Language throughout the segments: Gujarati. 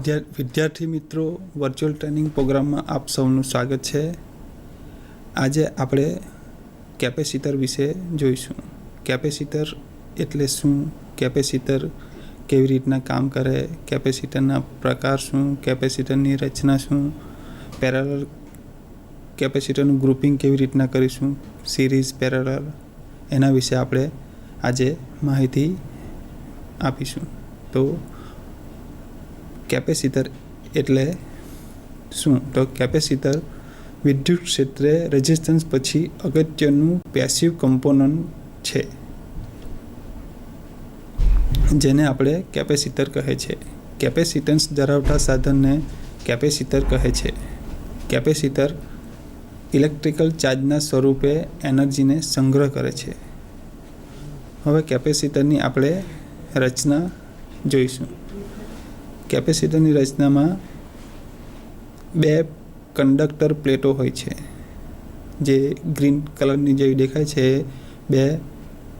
વિદ્યાર્થી મિત્રો, વર્ચ્યુઅલ ટ્રેનિંગ પ્રોગ્રામમાં આપ સૌનું સ્વાગત છે. આજે આપણે કેપેસિટર વિશે જોઈશું. કેપેસિટર એટલે શું, કેપેસિટર કેવી રીતના કામ કરે, કેપેસિટરના પ્રકાર શું, કેપેસિટરની રચના શું, પેરેલલ કેપેસિટરનું ગ્રુપિંગ કેવી રીતના કરીશું, સિરીઝ, પેરેલલ, એના વિશે આપણે આજે માહિતી આપીશું. તો કેપેસિટર એટલે શું? તો કેપેસિટર વિદ્યુત ક્ષેત્રે રેઝિસ્ટન્સ પછી અગત્યનું પેસિવ કમ્પોનન્ટ છે, જેને આપણે કેપેસિટર કહે છે. કેપેસિટન્સ ધરાવતા સાધનને કેપેસિટર કહે છે. કેપેસિટર ઇલેક્ટ્રિકલ ચાર્જના સ્વરૂપે એનર્જીને સંગ્રહ કરે છે. હવે કેપેસિટરની આપણે રચના જોઈશું. કેપેસિટરની રચનામાં બે કંડક્ટર પ્લેટો હોય છે, જે ગ્રીન કલરની જેવી દેખાય છે. બે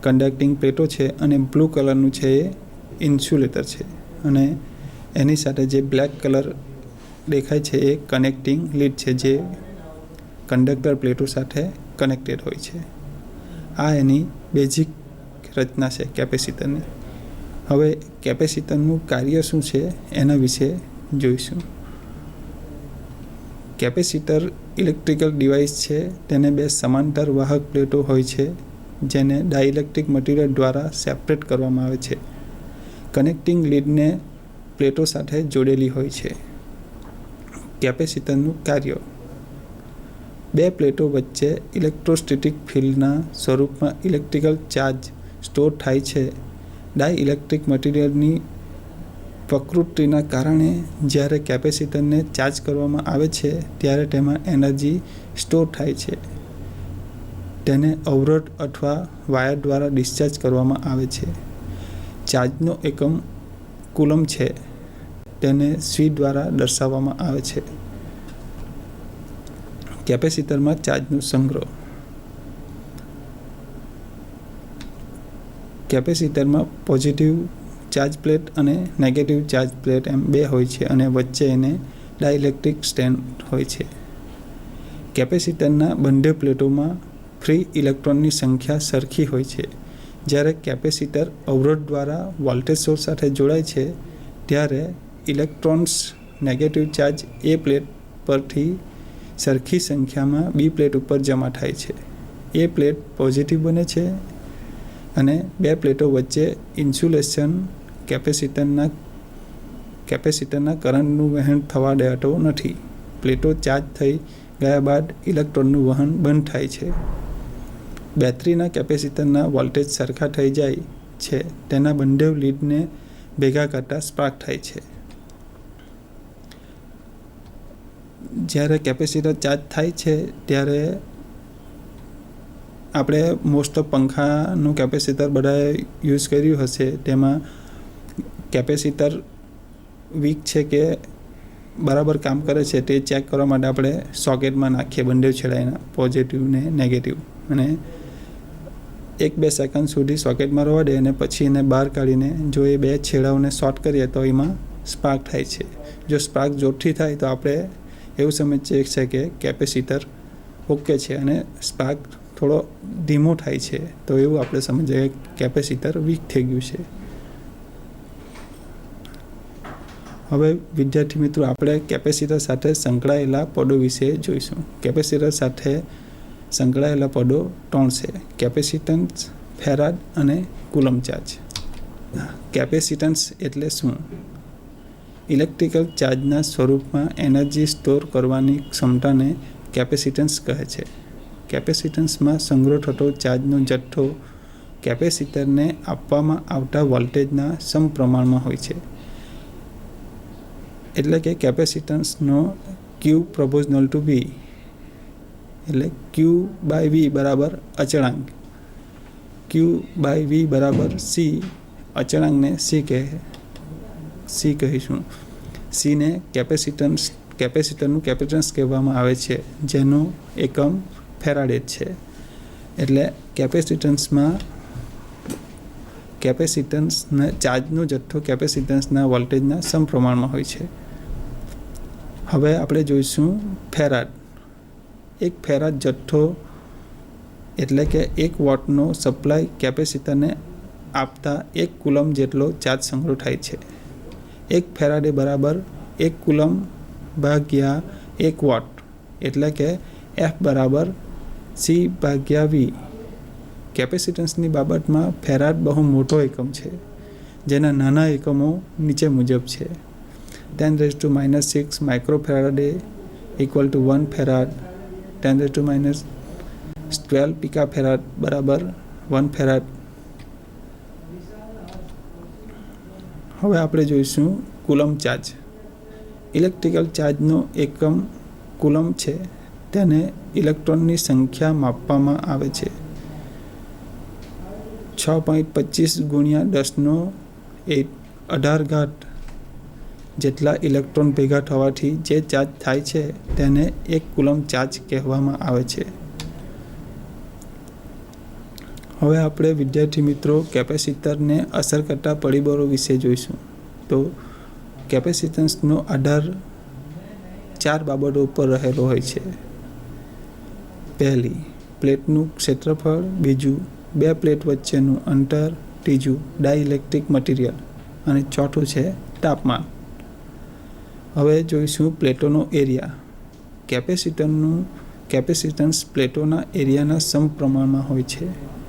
કન્ડક્ટિંગ પ્લેટો છે અને બ્લુ કલરનું છે એ ઇન્સ્યુલેટર છે, અને એની સાથે જે બ્લેક કલર દેખાય છે એ કનેક્ટિંગ લીડ છે, જે કંડક્ટર પ્લેટો સાથે કનેક્ટેડ હોય છે. આ એની બેઝિક રચના છે કેપેસિટરની. હવે કેપેસિટરનું કાર્ય શું છે એના વિશે જોઈશું. કેપેસિટર ઇલેક્ટ્રિકલ ડિવાઇસ છે. તેને બે સમાંતર વાહક પ્લેટો હોય છે, જેને ડાઇલેક્ટ્રિક મટીરિયલ દ્વારા સેપરેટ કરવામાં આવે છે. કનેક્ટિંગ લીડને પ્લેટો સાથે જોડેલી હોય છે. કેપેસિટરનું કાર્ય: બે પ્લેટો વચ્ચે ઇલેક્ટ્રોસ્ટેટિક ફિલ્ડના સ્વરૂપમાં ઇલેક્ટ્રિકલ ચાર્જ સ્ટોર થાય છે. ડાઇલેક્ટ્રિક મટીરિયલની પ્રકૃતિના કારણે જ્યારે કેપેસિટરને ચાર્જ કરવામાં આવે છે ત્યારે તેમાં એનર્જી સ્ટોર થાય છે. તેને અવરોધ અથવા વાયર દ્વારા ડિસ્ચાર્જ કરવામાં આવે છે. ચાર્જનો એકમ કુલમ છે, તેને સી દ્વારા દર્શાવવામાં આવે છે. કેપેસિટરમાં ચાર્જનો સંગ્રહ: કેપેસિટરમાં પોઝિટિવ ચાર્જ પ્લેટ અને નેગેટિવ ચાર્જ પ્લેટ એમ બે હોય છે, અને વચ્ચે એને ડાઇલેક્ટ્રિક સ્ટેન્ડ હોય છે. કેપેસિટરના બંને પ્લેટોમાં ફ્રી ઇલેક્ટ્રોનની સંખ્યા સરખી હોય છે. જ્યારે કેપેસિટર અવરોધ દ્વારા વોલ્ટેજ સોર્સ સાથે જોડાય છે ત્યારે ઇલેક્ટ્રોન્સ નેગેટિવ ચાર્જ એ પ્લેટ પરથી સરખી સંખ્યામાં બી પ્લેટ ઉપર જમા થાય છે. એ પ્લેટ પોઝિટિવ બને છે, અને બે પ્લેટો વચ્ચે ઇન્સ્યુલેશન કેપેસિટરના કરંટનું વહન થવા દેતો નથી. પ્લેટો ચાર્જ થઈ ગયા બાદ ઇલેક્ટ્રોનનું વહન બંધ થાય છે. બેટરીના કેપેસિટરના વોલ્ટેજ સરખા થઈ જાય છે. તેના બંને લીડને ભેગા કરતા સ્પાર્ક થાય છે. જ્યારે કેપેસિટર ચાર્જ થાય છે ત્યારે આપણે મોસ્ટ ઓફ પંખાનું કેપેસિટર બધાએ યુઝ કર્યું હશે. તેમાં કેપેસિટર વીક છે કે બરાબર કામ કરે છે તે ચેક કરવા માટે આપણે સોકેટમાં નાખીએ બંને છેડાના, પોઝિટિવ ને નેગેટિવ, અને 1-2 સેકન્ડ સુધી સોકેટમાં રહેવા દે, અને પછી એને બહાર કાઢીને જો એ બે છેડાઓને શોર્ટ કરીએ તો એમાં સ્પાર્ક થાય છે. જો સ્પાર્ક જોરથી થાય તો આપણે એવું સમજીએ છે કે કેપેસિટર ઓકે છે, અને સ્પાર્ક થોડો ધીમો થાય છે તો એવું આપણે સમજીએ કે કેપેસિટર વીક થઈ ગયું છે. હવે વિદ્યાર્થી મિત્રો, આપણે કેપેસિટર સાથે સંકળાયેલા પદો વિશે જોઈશું. કેપેસિટર સાથે સંકળાયેલા પદો 3 છે: કેપેસિટન્સ, ફેરાડ અને કુલમ ચાર્જ. કેપેસિટન્સ એટલે શું? ઇલેક્ટ્રિકલ ચાર્જના સ્વરૂપમાં એનર્જી સ્ટોર કરવાની ક્ષમતાને કેપેસિટન્સ કહે છે. કેપેસિટન્સમાં સંગ્રહ થતો ચાર્જનો જથ્થો કેપેસિટરને આપવામાં આવતા વોલ્ટેજના સમપ્રમાણમાં હોય છે. એટલે કે કેપેસિટન્સનો Q પ્રોપોર્શનલ ટુ V, એટલે Q/V બરાબર અચળાંક. Q/V બરાબર C. અચળાંકને C કહીશું. Cને કેપેસિટરનું કેપેસિટન્સ કહેવામાં આવે છે, જેનો એકમ ફેરાડે છે. એટલે કેપેસિટન્સના ચાર્જનો જથ્થો કેપેસિટન્સના વોલ્ટેજના સમપ્રમાણમાં હોય છે. હવે આપણે જોઈશું ફેરાડ. એક ફેરાડ જથ્થો એટલે કે 1 વોટનો સપ્લાય કેપેસિટરને આપતા 1 કુલમ જેટલો ચાર્જ સંગ્રહ થાય છે. 1 ફેરાડે બરાબર 1 કુલમ ભાગ્યા 1 વોટ એટલે કે F બરાબર C ભાગ્યા V. કેપેસિટન્સની બાબતમાં ફેરાડ બહુ મોટો એકમ છે, જેના નાના એકમો નીચે મુજબ છે. 10⁻⁻6 માઇક્રોફેરાડે ઇક્વલ ટુ 1 ફેરાડ. 10⁻12 પિકાફેરાડ બરાબર 1 ફેરાડ. હવે આપણે જોઈશું કુલમ ચાર્જ. ઇલેક્ટ્રિકલ ચાર્જનો એકમ કુલમ છે. તેને ઇલેક્ટ્રોનની સંખ્યા માપવામાં આવે છે. 6.25 × 10⁻18 જેટલા ઇલેક્ટ્રોન ભેગા થવાથી જે ચાર્જ થાય છે તેને 1 કુલમ ચાર્જ કહેવામાં આવે છે. હવે આપણે વિદ્યાર્થી મિત્રો કેપેસિટરને અસર કરતા પરિબળો વિશે જોઈશું. તો કેપેસિટન્સનો આધાર 4 બાબતો ઉપર રહેલો હોય છે. પહેલી, પ્લેટનું ક્ષેત્રફળ. બીજું, 2 પ્લેટ વચ્ચેનું અંતર. ત્રીજું, ડાઇલેક્ટ્રિક મટીરિયલ. અને ચોથું છે તાપમાન. હવે જોઈશું પ્લેટોનો એરિયા. કેપેસિટન્સ પ્લેટોના એરિયાના સમપ્રમાણમાં હોય છે.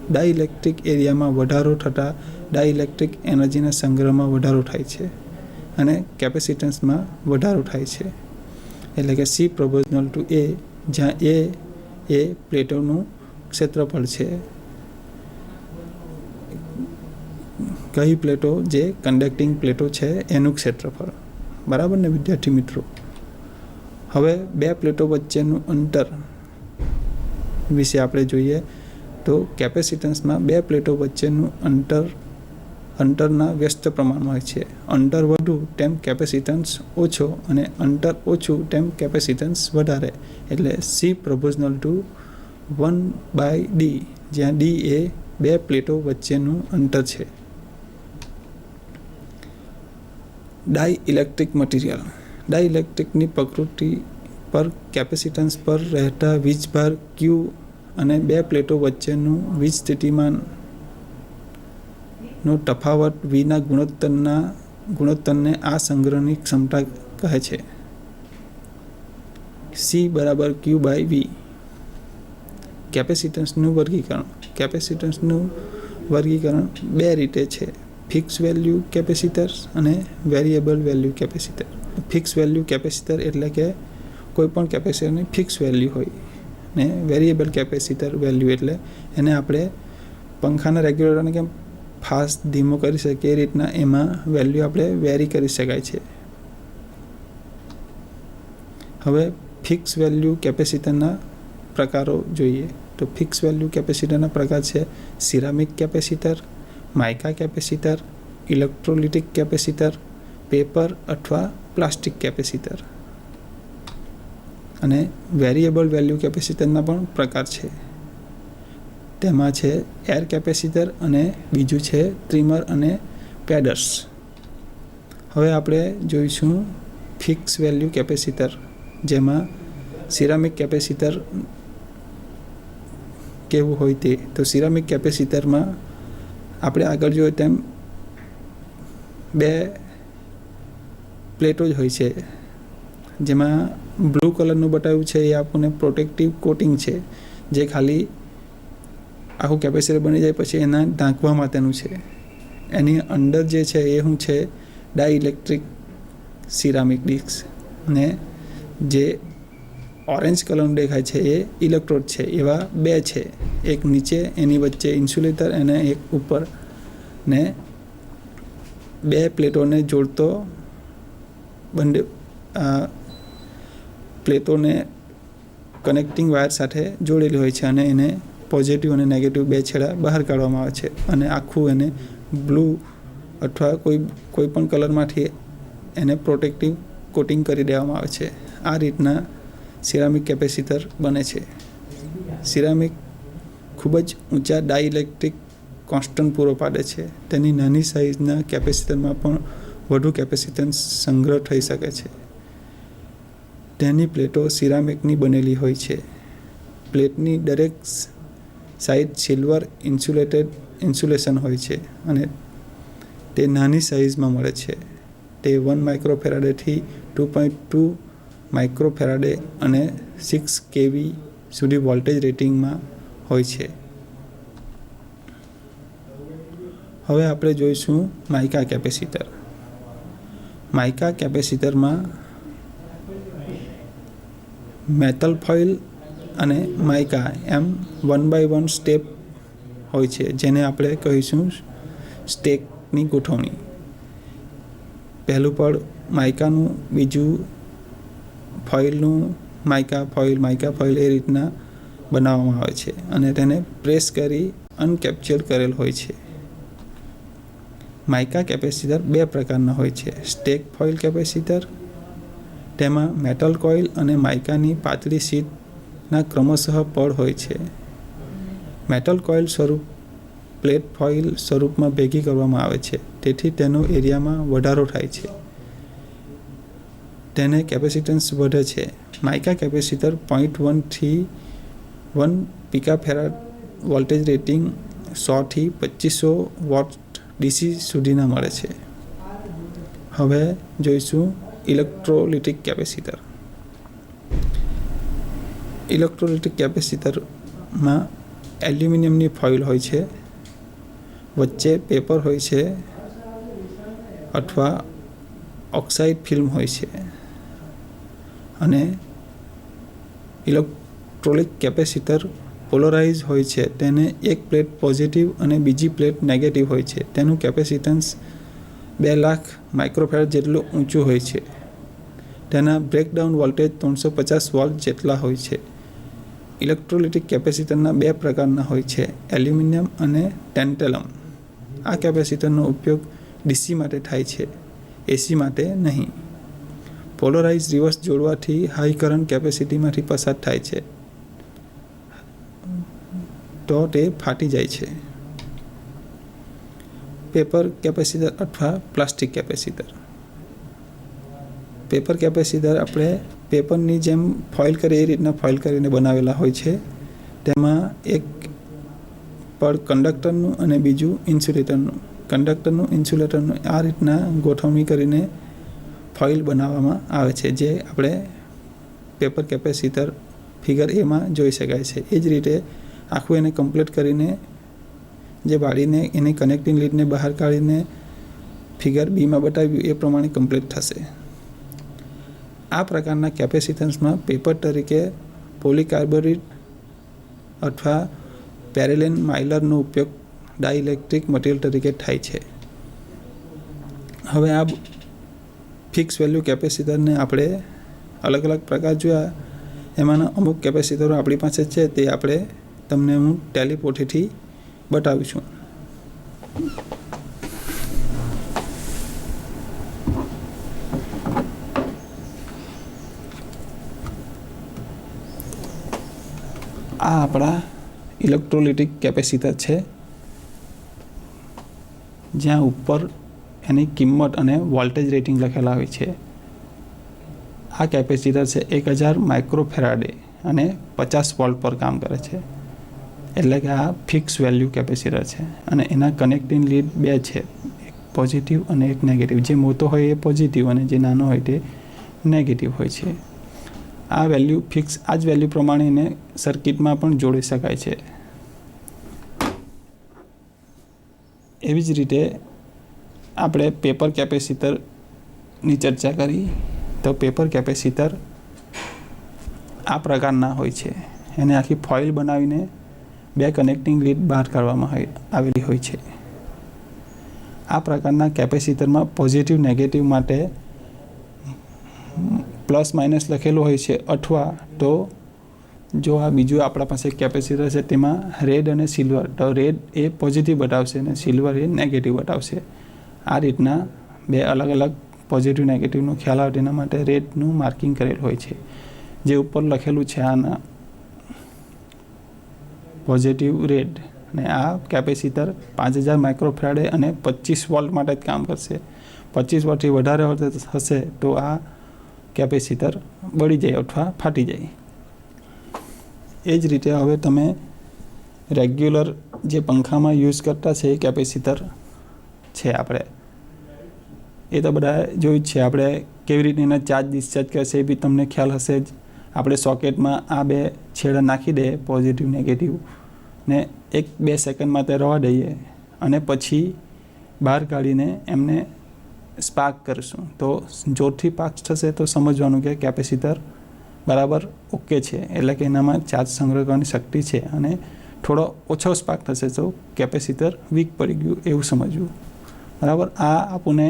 ડાઇલેક્ટ્રિક એરિયામાં વધારો થતાં ડાઇલેક્ટ્રિક એનર્જીના સંગ્રહમાં વધારો થાય છે અને કેપેસિટન્સમાં વધારો થાય છે. એટલે કે C પ્રોપોર્શનલ ટુ A, જ્યાં A એ પ્લેટોનું ક્ષેત્રફળ છે. કઈ પ્લેટો? જે કન્ડક્ટિંગ પ્લેટો છે એનું ક્ષેત્રફળ. બરાબર ને વિદ્યાર્થી મિત્રો? હવે 2 પ્લેટો વચ્ચેનું અંતર વિશે આપણે જોઈએ તો કેપેસિટન્સમાં 2 પ્લેટો વચ્ચેનું અંતરના વ્યસ્ત પ્રમાણમાં હોય છે. અંતર વધુ તેમ કેપેસિટન્સ ઓછો અને અંતર ઓછું તેમ કેપેસિટન્સ વધારે. એટલે C પ્રોપોર્શનલ ટુ 1/D, જ્યાં D એ 2 પ્લેટો વચ્ચેનું અંતર છે. Dielectric material. ડાઇલેક્ટ્રિકની પ્રકૃતિ પર કેપેસિટન્સ પર રહેતા વીજભાર Q અને 2 પ્લેટો વચ્ચેનું વીજ સ્થિતિમાનનો તફાવત Vના ગુણોત્તરને આ સંગ્રહની ક્ષમતા કહે છે. C બરાબર Q/V. કેપેસિટન્સનું વર્ગીકરણ. કેપેસિટન્સનું વર્ગીકરણ 2 રીતે છે: ફિક્સ વેલ્યુ કેપેસિટર અને variable value capacitor. Fix value capacitor એટલે કે કોઈ પણ કેપેસિટરની ફિક્સ વેલ્યુ હોય, ને વેરિયેબલ કેપેસિટર વેલ્યુ એટલે એને આપણે પંખાના રેગ્યુલેટરને કેમ ફાસ્ટ ધીમો કરી શકીએ એ રીતના એમાં વેલ્યુ આપણે વેરી કરી શકાય છે. હવે ફિક્સ વેલ્યુ કેપેસિટરના પ્રકારો જોઈએ તો ફિક્સ વેલ્યુ કેપેસિટરના પ્રકાર છે ceramic capacitor, mica capacitor, electrolytic capacitor, paper અથવા પ્લાસ્ટિક કેપેસિટર. અને વેરિયેબલ વેલ્યુ કેપેસિટરના પણ પ્રકાર છે. તેમાં છે એર કેપેસિટર અને બીજું છે ટ્રીમર અને પેડર્સ. હવે આપણે જોઈશું ફિક્સ વેલ્યુ કેપેસિટર, જેમાં સિરામિક કેપેસિટર કેવું હોય તે. તો સિરામિક કેપેસિટરમાં આપણે આગળ જોઈએ તેમ 2 પ્લેટો જ હોય છે. જેમાં બ્લુ કલરનું બતાવ્યું છે એ આપણને પ્રોટેક્ટિવ કોટિંગ છે, જે ખાલી આખું કેપેસિટર બની જાય પછી એના ઢાંકવા માટેનું છે. એની અંદર જે છે એ શું છે? Dielectric ceramic disc. ને જે ઓરેન્જ કલરનું દેખાય છે એ ઇલેક્ટ્રોડ છે. એવા 2 છે, એક નીચે, એની વચ્ચે ઇન્સ્યુલેટર અને એક ઉપર. ને 2 પ્લેટોને જોડતો બંને પ્લેટોને કનેક્ટિંગ વાયર સાથે જોડેલી હોય છે અને એને પોઝિટિવ અને નેગેટિવ 2 છેડા બહાર કાઢવામાં આવે છે અને આખું એને બ્લુ અથવા કોઈ પણ કલરમાંથી એને પ્રોટેક્ટિવ કોટિંગ કરી દેવામાં આવે છે. આ રીતના સિરામિક કેપેસિટર બને છે. સિરામિક ખૂબ જ ઊંચા ડાઇલેક્ટ્રિક કોન્સ્ટન્ટ પૂરો પાડે છે. તેની નાની સાઇઝના કેપેસિટરમાં પણ વધુ કેપેસિટન્સ સંગ્રહ થઈ શકે છે. તેની પ્લેટો સિરામિકની બનેલી હોય છે. પ્લેટની દરેક સાઇડ સિલ્વર ઇન્સ્યુલેશન હોય છે અને તે નાની સાઇઝમાં મળે છે. તે 1 માઇક્રોફેરાડેથી 2.2 માઇક્રોફેરાડે અને 6 kV સુધી વોલ્ટેજ રેટિંગમાં હોય છે. હવે આપણે જોઈશું માઇકા કેપેસિટર. માઇકા કેપેસિટરમાં મેટલ ફોઇલ અને માઇકા એમ 1/1 સ્ટેપ હોય છે, જેને આપણે કહીશું સ્ટેકની ગોઠવણી. પહેલું પડ માઇકાનું, બીજું ફોઇલનું, માઇકા ફોઇલ એ રીતના બનાવવામાં આવે છે અને તેને પ્રેસ કરી અનકેપ્ચર કરેલ હોય છે. માઇકા કેપેસિટર 2 પ્રકારના હોય છે. સ્ટેક ફોઇલ કેપેસિટર, તેમાં મેટલ કોઇલ અને માઇકાની પાતળી શીટના ક્રમશઃ પડ હોય છે. મેટલ કોઇલ સ્વરૂપ પ્લેટ ફોઇલ સ્વરૂપમાં ભેગી કરવામાં આવે છે, તેથી તેનો એરિયામાં વધારો થાય છે. તેને કેપેસિટન્સ વધે છે. માઇકા કેપેસિટર 0.1 થી 1 પિકાફેરાડ વોલ્ટેજ રેટિંગ 100 થી 2500 વોટ DC સુધીના મળે છે. હવે જોઈશું ઇલેક્ટ્રોલિટિક કેપેસિટર. ઇલેક્ટ્રોલિટિક કેપેસિટરમાં એલ્યુમિનિયમની ફોઇલ હોય છે, વચ્ચે પેપર હોય છે અથવા ઓક્સાઇડ ફિલ્મ હોય છે અને ઇલેક્ટ્રોલિક કેપેસિટર પોલરાઇઝ હોય છે. તેને એક પ્લેટ પોઝિટિવ અને બીજી પ્લેટ નેગેટિવ હોય છે. તેનું કેપેસિટન્સ 2,00,000 માઇક્રોફેરાડ જેટલું ઊંચું હોય છે. તેના બ્રેકડાઉન વોલ્ટેજ 350 વોલ્ટ જેટલા હોય છે. ઇલેક્ટ્રોલિટિક કેપેસિટરના 2 પ્રકારના હોય છે, એલ્યુમિનિયમ અને ટેન્ટેલમ. આ કેપેસિટરનો ઉપયોગ DC માટે થાય છે, AC માટે નહીં. પોલરાઇઝ રિવર્સ જોડવાથી હાઈ કરંટ કેપેસિટીમાંથી પસાર થાય છે તો તે ફાટી જાય છે. પેપર કેપેસિટર અથવા પ્લાસ્ટિક કેપેસિટર. પેપર કેપેસિટર આપણે પેપરની જેમ ફોઇલ કરીએ એ રીતના ફોઇલ કરીને બનાવેલા હોય છે. તેમાં એક પડ કંડક્ટરનું અને બીજું ઇન્સ્યુલેટરનું. ઇન્સ્યુલેટરનું આ રીતના ગોઠવણી કરીને ફોઇલ બનાવવામાં આવે છે, જે આપણે પેપર કેપેસિટર ફિગર એમાં જોઈ શકાય છે. એ જ રીતે આખું એને કમ્પ્લીટ કરીને જે વાળીને એની કનેક્ટિંગ લીડને બહાર કાઢીને ફિગર બીમાં બતાવ્યું એ પ્રમાણે કમ્પ્લીટ થશે. આ પ્રકારના કેપેસિટન્સમાં પેપર તરીકે પોલીકાર્બોનેટ અથવા પેરેલેન માઇલરનો ઉપયોગ ડાઇલેક્ટ્રિક મટીરિયલ તરીકે થાય છે. હવે આ ફિક્સ વેલ્યુ કેપેસિટરને આપણે અલગ અલગ પ્રકાર જોયા. એમાંના અમુક કેપેસિટરો આપણી પાસે છે, તે આપણે તમને હું ટેલિપોથીથી બતાવું છું. આ આપણા ઇલેક્ટ્રોલિટિક કેપેસિટર છે, જ્યાં ઉપર એની કિંમત અને વોલ્ટેજ રેટિંગ લખેલા હોય છે. આ કેપેસિટર છે 1000 માઇક્રોફેરાડે અને 50 વોલ્ટ પર કામ કરે છે. એટલે કે આ ફિક્સ વેલ્યુ કેપેસિટર છે અને એના કનેક્ટિંગ લીડ 2 છે, એક પોઝિટિવ અને એક નેગેટિવ. જે મોટો હોય એ પોઝિટિવ અને જે નાનો હોય તે નેગેટિવ હોય છે. આ વેલ્યુ ફિક્સ, આ જ વેલ્યુ પ્રમાણે એને સર્કિટમાં પણ જોડી શકાય છે. એવી જ રીતે આપણે પેપર કેપેસિટરની ચર્ચા કરી તો પેપર કેપેસિટર આ પ્રકારના હોય છે. એને આખી ફોઇલ બનાવીને 2 કનેક્ટિંગ લીડ બહાર કાઢવામાં આવેલી હોય છે. આ પ્રકારના કેપેસિટરમાં પોઝિટિવ નેગેટિવ માટે પ્લસ માઇનસ લખેલું હોય છે, અથવા તો જો આ બીજું આપણા પાસે કેપેસિટર છે તેમાં રેડ અને સિલ્વર, તો રેડ એ પોઝિટિવ બતાવશે અને સિલ્વર એ નેગેટિવ બતાવશે. આ રીતના 2 અલગ અલગ પોઝિટિવ નેગેટિવનો ખ્યાલ આવે તેના માટે રેડનું માર્કિંગ કરેલ હોય છે. જે ઉપર લખેલું છે આના પોઝિટિવ રેડ, અને આ કેપેસિટર 5000 માઇક્રોફેરાડે અને 25 વોલ્ટ માટે જ કામ કરશે. 25 વોલ્ટથી વધારે હશે તો આ કેપેસિટર બળી જાય અથવા ફાટી જાય. એ જ રીતે હવે તમે રેગ્યુલર જે પંખામાં યુઝ કરતા છે એ કેપેસિટર છે આપણે, એ તો બધા જોયું જ છે. આપણે કેવી રીતે એના ચાર્જ ડિસ્ચાર્જ કરશે એ બી તમને ખ્યાલ હશે જ. આપણે સોકેટમાં આ બે છેડા નાખી દઈએ, પોઝિટિવ નેગેટિવ, ને 1-2 સેકન્ડ માટે રહેવા દઈએ અને પછી બહાર કાઢીને એમને સ્પાર્ક કરીશું. તો જોરથી પાક થશે તો સમજવાનું કે કેપેસિટર બરાબર ઓકે છે, એટલે કે એનામાં ચાર્જ સંગ્રહ કરવાની શક્તિ છે. અને થોડો ઓછો સ્પાર્ક થશે તો કેપેસિટર વીક પડી ગયું એવું સમજવું. બરાબર. આ આપણને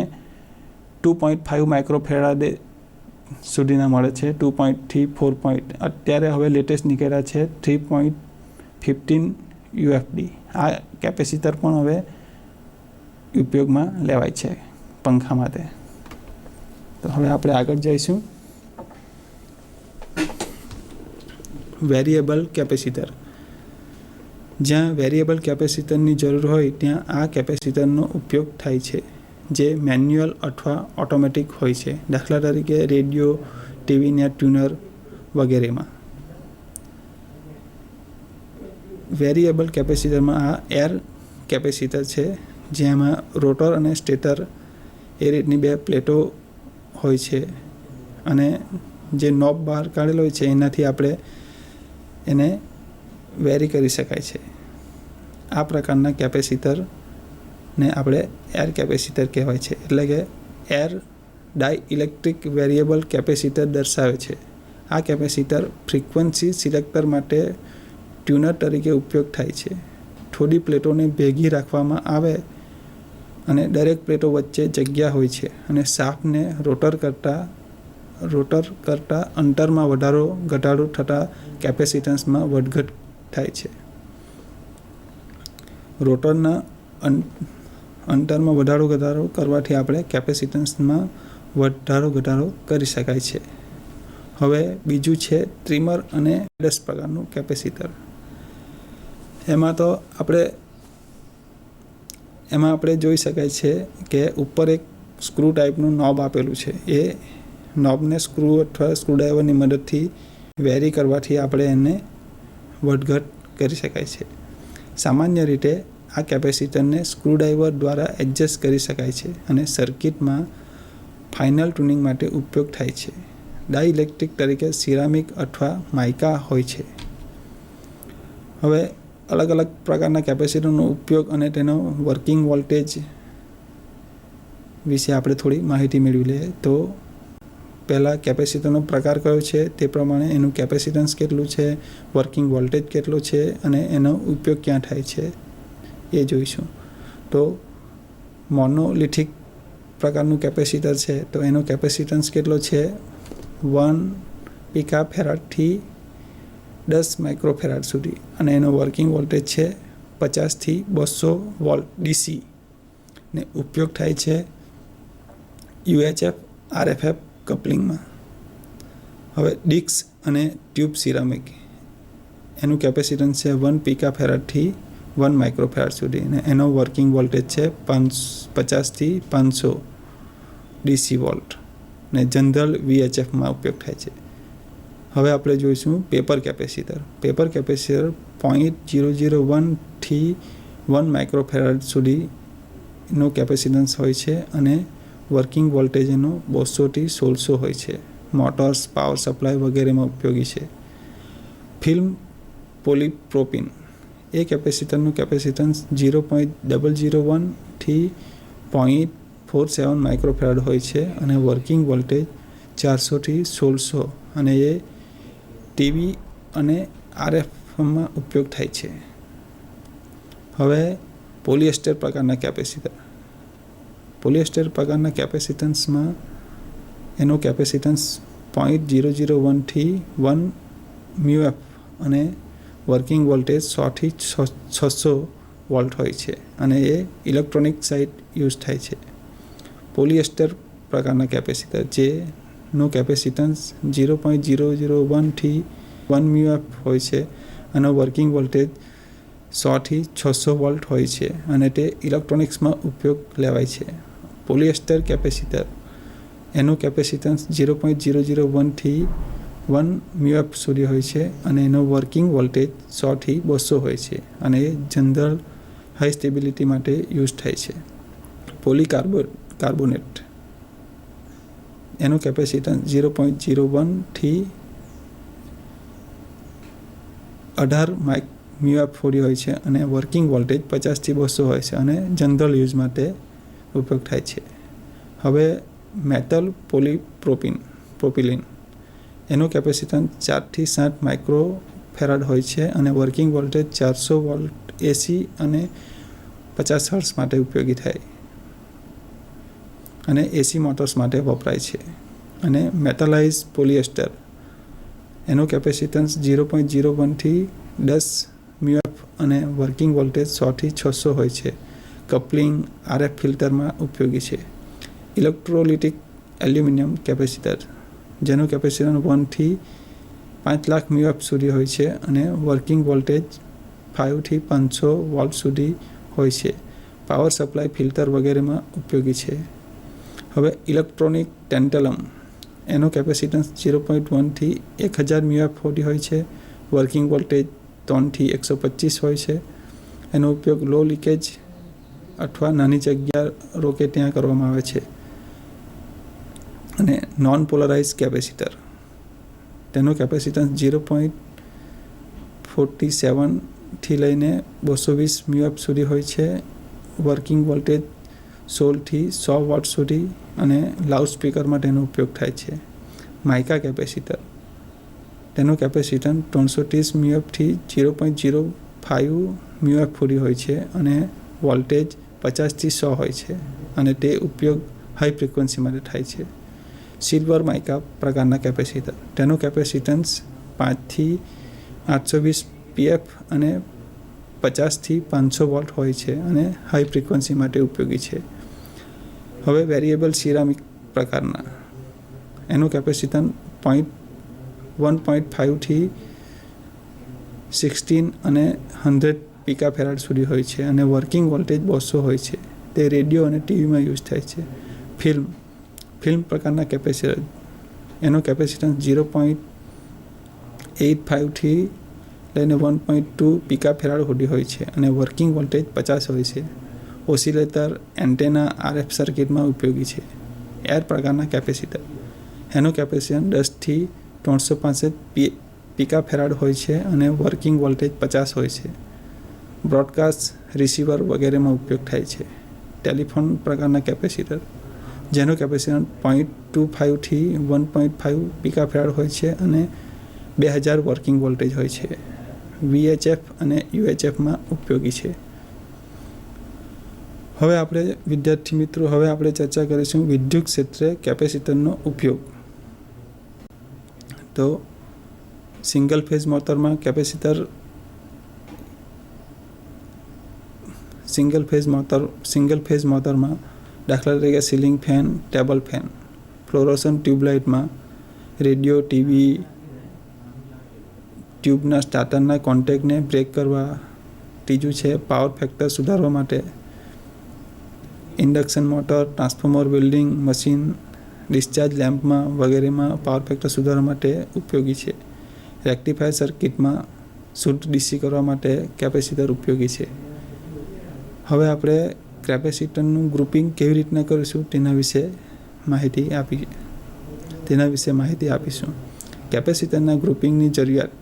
2.5 માઇક્રોફેરાડે સુધીના મળે છે. 2.થી 4. અત્યારે હવે લેટેસ્ટ નીકળ્યા છે 3.15 UFD. આ કેપેસિટર પણ હવે ઉપયોગમાં લેવાય છે પંખા માટે. તો હવે આપણે આગળ જઈશું. Variable capacitor. જ્યાં વેરિયેબલ કેપેસિટરની જરૂર હોય ત્યાં આ કેપેસિટરનો ઉપયોગ થાય છે, જે મેન્યુઅલ અથવા ઓટોમેટિક હોય છે. દાખલા તરીકે રેડિયો, ટીવીના ટ્યુનર વગેરેમાં. વેરિયેબલ કેપેસિટરમાં આ એર કેપેસિટર છે, જેમાં રોટર અને સ્ટેટર એ રીતની 2 પ્લેટો હોય છે અને જે નોબ બહાર કાઢેલો હોય છે એનાથી આપણે એને વેરી કરી શકાય છે. આ પ્રકારના કેપેસિટરને આપણે એર કેપેસિટર કહેવાય છે. એટલે કે એર ડાઇઇલેક્ટ્રિક વેરિયેબલ કેપેસિટર દર્શાવે છે. આ કેપેસિટર ફ્રીક્વન્સી સિલેક્ટર માટે ટ્યુનર તરીકે ઉપયોગ થાય છે. થોડી પ્લેટોને ભેગી રાખવામાં આવે અને દરેક પ્લેટો વચ્ચે જગ્યા હોય છે અને શાફ્ટને રોટર કરતા અંતરમાં વધારો ઘટાડો થતાં કેપેસિટન્સમાં વધઘટ થાય છે. રોટરના અંતરમાં વધારો ઘટાડો કરવાથી આપણે કેપેસિટન્સમાં વધારો ઘટાડો કરી શકાય છે. હવે બીજું છે ટ્રીમર અને 10 પ્રકારનું કેપેસિટર. એમાં આપણે જોઈ શકાય છે કે ઉપર એક સ્ક્રૂ ટાઈપનું નોબ આપેલું છે. એ નોબને સ્ક્રૂ અથવા સ્ક્રૂડ્રાઈવરની મદદથી વેરી કરવાથી આપણે એને વધઘટ કરી શકાય છે. સામાન્ય રીતે આ કેપેસિટરને સ્ક્રૂડ્રાઈવર દ્વારા એડજસ્ટ કરી શકાય છે અને સર્કિટમાં ફાઇનલ ટ્યુનિંગ માટે ઉપયોગ થાય છે. ડાઇઇલેક્ટ્રિક તરીકે સિરામિક અથવા માઇકા હોય છે. હવે અલગ અલગ પ્રકારના કેપેસિટરનો ઉપયોગ અને તેનો વર્કિંગ વોલ્ટેજ વિશે આપણે થોડી માહિતી મેળવી લઈએ. તો પહેલાં કેપેસિટરનો પ્રકાર કયો છે તે પ્રમાણે એનું કેપેસિટન્સ કેટલું છે, વર્કિંગ વોલ્ટેજ કેટલો છે અને એનો ઉપયોગ ક્યાં થાય છે એ જોઈશું. તો મોનોલિથિક પ્રકારનું કેપેસિટર છે તો એનો કેપેસિટન્સ કેટલો છે 1 પિકાફેરાડથી 10 માઇક્રોફેરાડ સુધી, અને એનો વર્કિંગ વોલ્ટેજ છે 50થી 200 વોલ્ટ DC ને ઉપયોગ થાય છે UHF RFF કપલિંગમાં. હવે ડિસ્ક અને ટ્યુબ સિરામિક, એનું કેપેસિટન્સ છે 1 પિકાફેરાડથી 1 માઇક્રોફેરાડ સુધી અને એનો વર્કિંગ વોલ્ટેજ છે 50થી 500 DC વોલ્ટ ને જનરલ VHFમાં ઉપયોગ થાય છે. હવે આપણે જોઈશું પેપર કેપેસિટર. પેપર કેપેસિટર 0.001 થી 1 માઇક્રોફેરાડ સુધીનો કેપેસિટન્સ હોય છે અને વર્કિંગ વોલ્ટેજ એનો 200થી 1600 હોય છે. મોટર્સ, પાવર સપ્લાય વગેરેમાં ઉપયોગી છે. ફિલ્મ પોલીપ્રોપિન, એ કેપેસિટરનું કેપેસિટન્સ 0.001 થી 0.47 માઇક્રોફેરાડ હોય છે અને વર્કિંગ વોલ્ટેજ 400થી 1600, અને એ ટીવી અને RFમાં ઉપયોગ થાય છે. હવે પોલિએસ્ટર પ્રકારના કેપેસિટર. પોલિએસ્ટર પ્રકારના કેપેસિટન્સમાં એનો કેપેસિટન્સ 0.001 થી 1 μF અને વર્કિંગ વોલ્ટેજ 100થી 600 વોલ્ટ હોય છે અને એ ઇલેક્ટ્રોનિક સાઇટ યુઝ થાય છે. પોલિએસ્ટર પ્રકારના કેપેસિટર જેનો કેપેસિટન્સ 0.001 થી 1 μF હોય છે અને વર્કિંગ વોલ્ટેજ 100થી 600 વોલ્ટ હોય છે અને તે ઇલેક્ટ્રોનિક્સમાં ઉપયોગ લેવાય છે. પોલિએસ્ટર કેપેસિટર, એનું કેપેસિટન્સ 0.001 થી 1 μA સુધી હોય છે અને એનો વર્કિંગ વોલ્ટેજ 100 થી 200 હોય છે અને એ જનરલ હાઈ સ્ટેબિલિટી માટે યુઝ થાય છે. પોલીકાર્બોનેટ એનું કેપેસિટન્સ 0.01 થી 18 μA સુધી હોય છે અને વર્કિંગ વોલ્ટેજ 50 થી 200 હોય છે અને જનરલ યુઝ માટે ઉપયોગ થાય છે. હવે મેટલ પોલીપ્રોપિલિન એનું કેપેસિટન્સ 4 થી 7 માઇક્રોફેરાડ હોય છે અને વર્કિંગ વોલ્ટેજ 400 વોલ્ટ એસી અને 50 હર્ટ્ઝ માટે ઉપયોગી થાય અને એસી મોટર્સ માટે વપરાય છે. અને મેટાલાઇઝ પોલિએસ્ટર એનું કેપેસિટન્સ 0.01 થી 10 μA અને વર્કિંગ વોલ્ટેજ 100 થી 600 હોય છે. કપલિંગ RF ફિલ્ટરમાં ઉપયોગી છે. ઇલેક્ટ્રોલિટિક એલ્યુમિનિયમ કેપેસિટર જેનું કેપેસિટન્સ 1 થી 5 લાખ μA સુધી હોય છે અને વર્કિંગ વોલ્ટેજ 5 થી 500 વોલ્ટ સુધી હોય છે. પાવર સપ્લાય ફિલ્ટર વગેરેમાં ઉપયોગી છે. હવે ઇલેક્ટ્રોનિક ટેન્ટલમ એનો કેપેસિટન્સ 0.1 થી 1000 μA સુધી હોય છે. વર્કિંગ વોલ્ટેજ 3 થી 125 હોય છે. એનો ઉપયોગ લો લીકેજ અથવા નાની જગ્યા રોકે ત્યાં કરવામાં આવે છે. અને નોન પોલરાઇઝ કેપેસિટર તેનું કેપેસિટન્સ 0.47 થી લઈને 220 μA સુધી હોય છે. વર્કિંગ વોલ્ટેજ 16 થી 100 વોટ સુધી અને લાઉડ સ્પીકર માટે એનો ઉપયોગ થાય છે. માઇકા કેપેસિટર તેનું કેપેસિટન્સ 330 μA થી 0.05 μA સુધી હોય છે અને વોલ્ટેજ 50 થી 100 હોય છે અને તે ઉપયોગ હાઈ ફ્રિકવન્સી માટે થાય છે. સિલ્વર માઇકા પ્રકારના કેપેસિટર તેનું કેપેસિટન્સ 5 થી 820 pF અને 50 થી 500 વોલ્ટ હોય છે અને હાઈ ફ્રિકવન્સી માટે ઉપયોગી છે. હવે વેરિયેબલ સિરામિક પ્રકારના એનું કેપેસિટન્સ 1.5 થી 16 અને 100 પિકાફેરાડ સુધી હોય છે અને વર્કિંગ વોલ્ટેજ 200 હોય છે. તે રેડિયો અને ટીવીમાં યુઝ થાય છે. ફિલ્મ પ્રકારના કેપેસિટર એનો કેપેસિટન્સ 0.85 થી લઈને 1.2 પિકાફેરાડ સુધી હોય છે અને વર્કિંગ વોલ્ટેજ 50 હોય છે. ઓસિલેટર એન્ટેના RF સર્કિટમાં ઉપયોગી છે. એર પ્રકારના કેપેસિટર એનો કેપેસિટન્સ 10 થી 365 પિકાફેરાડ હોય છે અને વર્કિંગ વોલ્ટેજ 50 હોય છે. બ્રોડકાસ્ટ રિસીવર વગેરેમાં ઉપયોગ થાય છે. ટેલિફોન પ્રકારના કેપેસિટર જેનો કેપેસિટન્સ 0.25 થી 1.5 પિકાફેરાડ હોય છે અને 2000 વર્કિંગ વોલ્ટેજ હોય છે. VHF અને UHFમાં ઉપયોગી છે. હવે વિદ્યાર્થી મિત્રો ચર્ચા કરીશું વિદ્યુત ક્ષેત્રે કેપેસિટરનો ઉપયોગ. તો સિંગલ ફેઝ મોટરમાં દાખલા તરીકે ceiling fan, table fan. Fluorescent ટ્યુબલાઇટમાં રેડિયો, ટીવી ટ્યુબના સ્ટાર્ટરના કોન્ટેક્ટને બ્રેક કરવા. ત્રીજું છે પાવર ફેક્ટર સુધારવા માટે. Induction motor, transformer, welding machine, discharge લેમ્પમાં વગેરેમાં પાવર ફેક્ટર સુધારવા માટે ઉપયોગી છે. રેક્ટિફાયર સર્કિટમાં શુદ્ધ ડીસી કરવા માટે કેપેસિટર ઉપયોગી છે. હવે આપણે કેપેસિટરનું ગ્રુપિંગ કેવી રીતના કરીશું તેના વિશે માહિતી આપીશું. કેપેસિટરના ગ્રુપિંગની જરૂરિયાત.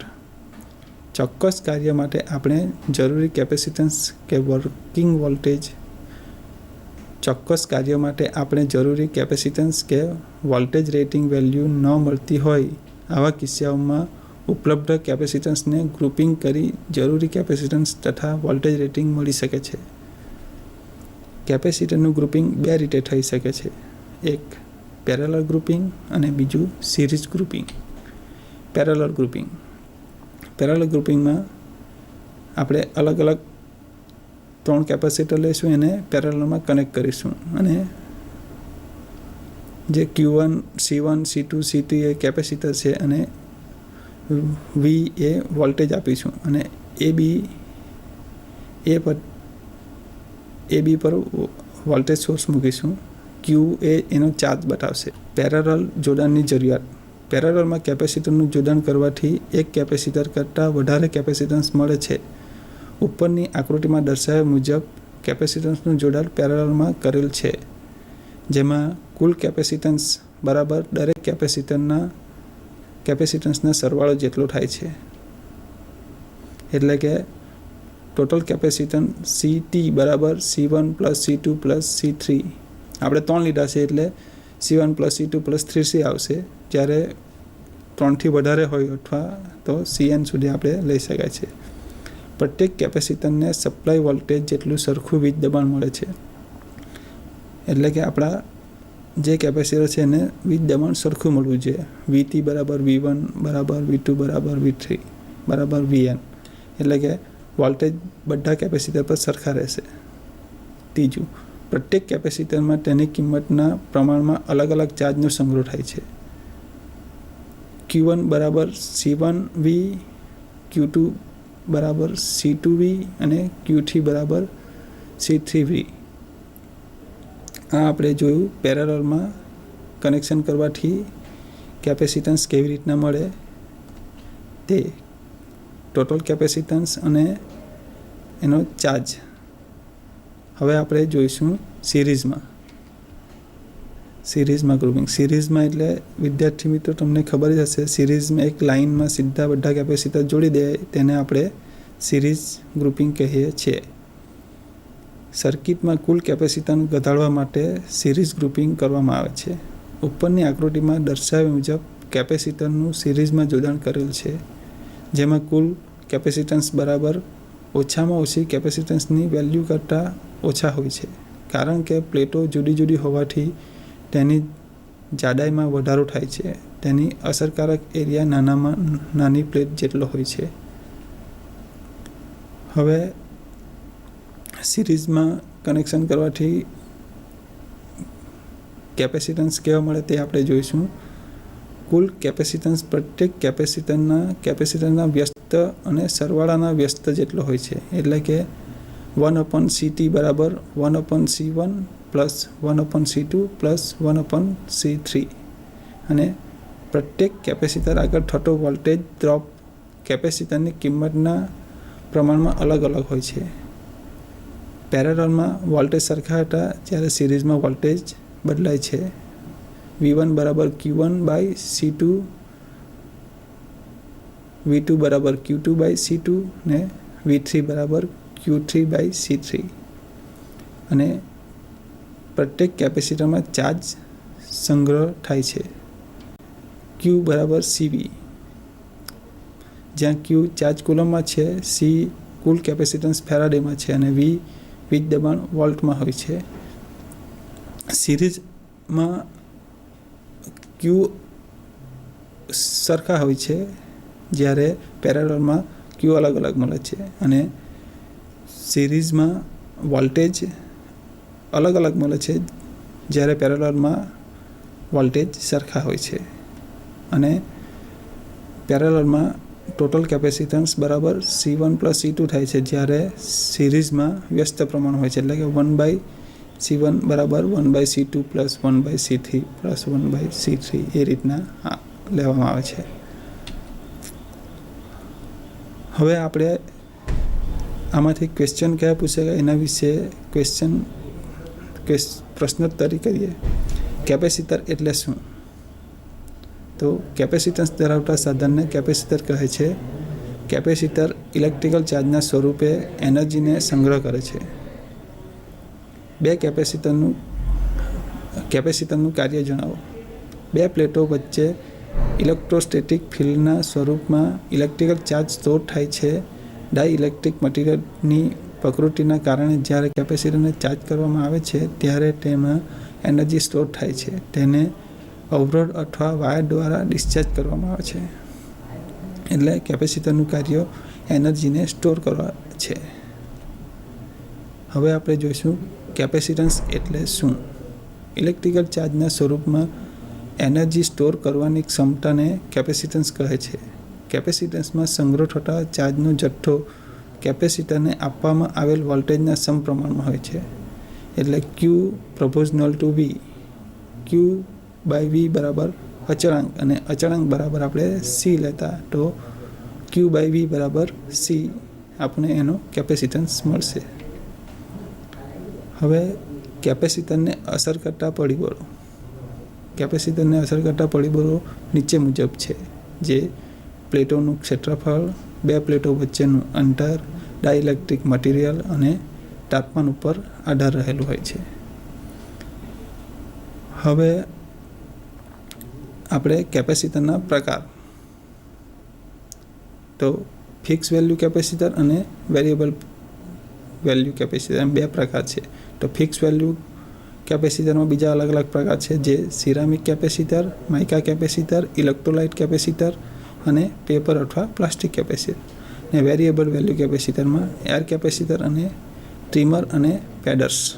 ચોક્કસ કાર્ય માટે આપણે જરૂરી કેપેસિટન્સ કે વર્કિંગ વોલ્ટેજ રેટિંગ વેલ્યુ ન મળતી હોય આવા કિસ્સાઓમાં ઉપલબ્ધ કેપેસિટન્સને ગ્રુપિંગ કરી જરૂરી કેપેસિટન્સ તથા વોલ્ટેજ રેટિંગ મળી શકે છે. કેપેસિટરનું ગ્રુપિંગ બે રીતે થઈ શકે છે. એક પેરેલલ ગ્રુપિંગ અને બીજું સિરીઝ ગ્રુપિંગ. પેરેલલ ગ્રુપિંગમાં આપણે અલગ અલગ 3 કેપેસિટર લઈશું, એને પેરેલલમાં કનેક્ટ કરીશું અને જે Q1, C1, C2, C3 એ કેપેસિટર છે અને V એ વોલ્ટેજ આપીશું અને AB પર વોલ્ટેજ સોર્સ મૂકીશું. Q એ એનો ચાર્જ બતાવશે. પેરેલલ જોડાણની જરૂરિયાત. પેરેલલમાં કેપેસિટરનું જોડાણ કરવાથી એક કેપેસિટર કરતાં વધારે કેપેસિટન્સ મળે છે. ઉપરની આકૃતિમાં દર્શાવ્યા મુજબ કેપેસિટન્સનું જોડાણ પેરેલલમાં કરેલ છે, જેમાં કુલ કેપેસિટન્સ બરાબર દરેક કેપેસિટન્સના સરવાળો જેટલો થાય છે. એટલે કે ટોટલ કેપેસિટન્સ CT બરાબર C1 plus C2 plus C3. આપણે 3 લીધા છે એટલે C1 plus C2 plus 3C આવશે. જ્યારે 3થી વધારે હોય અથવા તો CN સુધી આપણે લઈ શકાય છે. પ્રત્યેક કેપેસિટરને સપ્લાય વોલ્ટેજ જેટલું સરખું વીજ દબાણ મળે છે. એટલે કે આપણા જે કેપેસિટર છે એને વીજ દબાણ સરખું મળવું જોઈએ. VT બરાબર V1 બરાબર V2 બરાબર V3 બરાબર VN. એટલે કે વોલ્ટેજ બધા કેપેસિટર પર સરખા રહેશે. ત્રીજું, પ્રત્યેક કેપેસિટરમાં તેની કિંમતના પ્રમાણમાં અલગ અલગ ચાર્જનો સંગ્રહ થાય છે. Q1 બરાબર C1V, Q2 બરાબર C2V અને Q3 બરાબર C3V. આ આપણે જોયું પેરેલલમાં કનેક્શન કરવાથી કેપેસિટન્સ કેવી રીતના મળે તે, ટોટલ કેપેસિટન્સ અને એનો ચાર્જ. હવે આપણે જોઈશું સિરીઝમાં ગ્રુપિંગ. સિરીઝમાં એટલે વિદ્યાર્થી મિત્રો તમને ખબર જ હશે, સિરીઝમાં એક લાઇનમાં સીધા બધા કેપેસિટર જોડી દે તેને આપણે સિરીઝ ગ્રુપિંગ કહીએ છીએ. સર્કિટમાં કુલ કેપેસિટન્સ ઘટાડવા માટે સિરીઝ ગ્રુપિંગ કરવામાં આવે છે. ઉપરની આકૃતિમાં દર્શાવ્યા મુજબ કેપેસિટરનું સિરીઝમાં જોડાણ કરેલ છે, જેમાં કુલ કેપેસિટન્સ બરાબર ઓછામાં ઓછી કેપેસિટન્સની વેલ્યુ કરતાં ઓછા હોય છે. કારણ કે પ્લેટો જુદી જુદી હોવાથી તેની જાડાઈમાં વધારો થાય છે. તેની અસરકારક એરિયા નાનામાં નાની પ્લેટ જેટલો હોય છે. હવે સિરીઝમાં કનેક્શન કરવાથી કેપેસિટન્સ કેવા મળે તે આપણે જોઈશું. કુલ કેપેસિટન્સ પ્રત્યેક કેપેસિટરના વ્યસ્ત અને સરવાળાના વ્યસ્ત જેટલો હોય છે. એટલે કે 1/CT બરાબર 1/C1 plus 1/C2 plus 1/C3. અને પ્રત્યેક કેપેસિટર આગળ થતો વોલ્ટેજ ડ્રોપ કેપેસિટરની કિંમતના પ્રમાણમાં અલગ અલગ હોય છે. પેરેલલમાં વોલ્ટેજ સરખા હતા, જ્યારે સિરીઝમાં વોલ્ટેજ બદલાય છે. V1 બરાબર Q1 બાય C2, V2 બરાબર Q2 બાય C2 ને V3 બરાબર Q3 બાય C3. અને પ્રત્યેક કેપેસિટરમાં ચાર્જ સંગ્રહ થાય છે. Q બરાબર CV, જ્યાં Q ચાર્જ કુલમમાં છે, C કુલ કેપેસિટન્સ ફેરાડેમાં છે અને V વીજ દબાણ વોલ્ટમાં હોય છે. સિરીઝમાં Q સરખા હોય છે, જ્યારે પેરેલલમાં Q અલગ અલગ મળે છે. અને સિરીઝમાં વોલ્ટેજ અલગ અલગ મળે છે, જ્યારે પેરેલલમાં વોલ્ટેજ સરખા હોય છે. અને પેરેલલમાં ટોટલ કેપેસિટન્સ બરાબર C1 પ્લસ C2 થાય છે, જ્યારે સિરીઝમાં વ્યસ્ત પ્રમાણ હોય છે. એટલે કે 1/C1 બરાબર 1/C2 plus 1/C3 plus 1/C3 એ રીતના લેવામાં આવે છે. હવે આપણે આમાંથી ક્વેશ્ચન કયા પૂછેલા એના વિશે પ્રશ્નોત્તરી કરીએ. કેપેસિટર એટલે શું? તો કેપેસિટન્સ ધરાવતા સાધનને કેપેસિટર કહે છે. કેપેસિટર ઇલેક્ટ્રિકલ ચાર્જના સ્વરૂપે એનર્જીને સંગ્રહ કરે છે. બે કેપેસિટરનું કાર્ય જણાવો. બે પ્લેટો વચ્ચે ઇલેક્ટ્રોસ્ટેટિક ફિલ્ડના સ્વરૂપમાં ઇલેક્ટ્રિકલ ચાર્જ સ્ટોર થાય છે. ડાઇઇલેક્ટ્રિક મટીરિયલની પ્રકૃતિના કારણે જ્યારે કેપેસિટરને ચાર્જ કરવામાં આવે છે ત્યારે તેમાં એનર્જી સ્ટોર થાય છે. તેને અવરોધ અથવા વાયર દ્વારા ડિસ્ચાર્જ કરવામાં આવે છે. એટલે કેપેસિટરનું કાર્ય એનર્જીને સ્ટોર કરવા છે. હવે આપણે જોઈશું કેપેસિટન્સ એટલે શું. ઇલેક્ટ્રિકલ ચાર્જના સ્વરૂપમાં એનર્જી સ્ટોર કરવાની ક્ષમતાને કેપેસિટન્સ કહે છે. કેપેસિટન્સમાં સંગ્રહ થતા ચાર્જનો જથ્થો કેપેસિટરને આપવામાં આવેલ વોલ્ટેજના સમપ્રમાણમાં હોય છે. એટલે Q proportional to V. Q by V બરાબર અચળાંક, અને અચળાંક બરાબર આપણે સી લેતા તો Q/V બરાબર સી આપણે એનો કેપેસિટન્સ મળશે. હવે કેપેસિટરને અસર કરતા પરિબળો. કેપેસિટરને અસર કરતા પરિબળો નીચે મુજબ છે, જે પ્લેટોનું ક્ષેત્રફળ, બે પ્લેટો વચ્ચેનું અંતર, ડાઇલેક્ટ્રિક મટીરિયલ અને તાપમાન ઉપર આધાર રહેલું હોય છે. હવે આપણે કેપેસિટરના પ્રકાર. તો ફિક્સ વેલ્યુ કેપેસિટર અને વેરિયેબલ વેલ્યુ કેપેસિટર એમ બે પ્રકાર છે. તો ફિક્સ વેલ્યુ કેપેસિટરમાં બીજા અલગ અલગ પ્રકાર છે, જે ceramic capacitor, mica capacitor, electrolyte capacitor અને પેપર અથવા પ્લાસ્ટિક કેપેસિટર. ને વેરિયેબલ વેલ્યુ કેપેસિટરમાં એર કેપેસિટર અને ટ્રીમર અને પેડર્સ.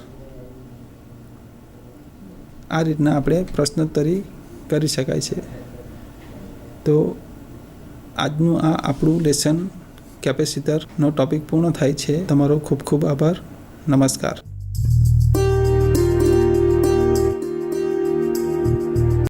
આ રીતના આપણે પ્રશ્નોત્તરી કરી શકાય છે. તો આજનું આ આપણું લેસન કેપેસિટરનો ટૉપિક પૂર્ણ થાય છે. તમારો ખૂબ ખૂબ આભાર. નમસ્કાર.